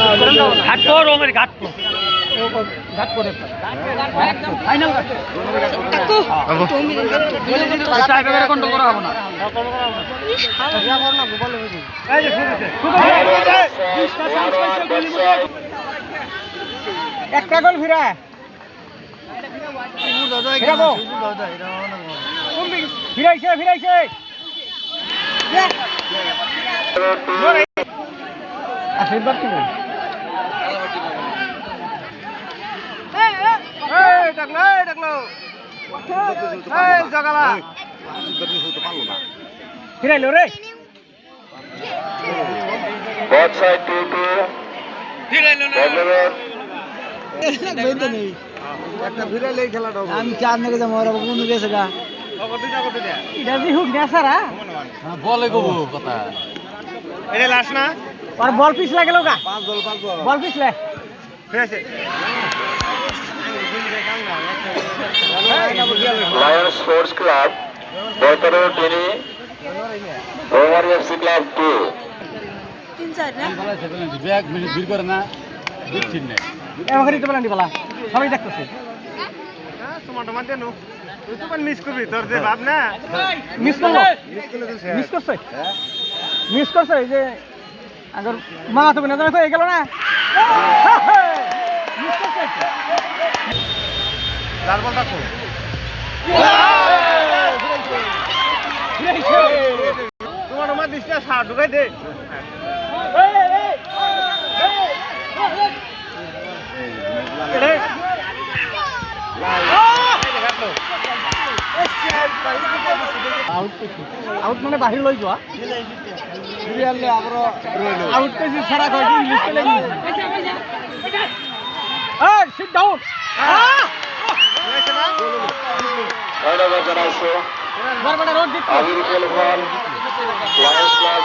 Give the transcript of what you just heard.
घाट को रो मेरे घाट को घाट को फाइनल টাকু তুমি টাই ব্রেকারে কন্ট্রোল করা হবে না এই যে একটা গোল ফিরা ফিরাইছে ফিরাইছে আশীর্বাদ কি ফিরাইলো রে আমি চার নাকি যাবো ওরা বন্ধু গেছে গা এটা যে হুক নেসারা বলে গো কথা এটা লাশ না আর বল পিছ লাগে লোকা বল পিছলে লায়ন্স স্পোর্টস ক্লাব বয়তরো টেনি রোমারি এফসি ক্লাব 2 3-4 না ব্যাগ ভিড় করে না দেখছিস না এমন দিতে বলেন দিবালা সবাই দেখতেছে টমাটো মার দেন তুই তো মিস করবি তোর যে ভাব না মিস করলো মিস করছে মিস করছে এই যে আগর মাথা তো না হয়ে গেল না মিস করছে লাল বল দেখো তোমার মার দিস না সার ঢুকাই দে আউট মানে বাহির লই যাওয়া আউট পেয়েছি সারা কয়েকদিন ইংলিশ পেলে সিট ডাউন ধন্যবাদ জানাইছো বারবার রোড দিচ্ছে আবির লায়ন্স ক্লাব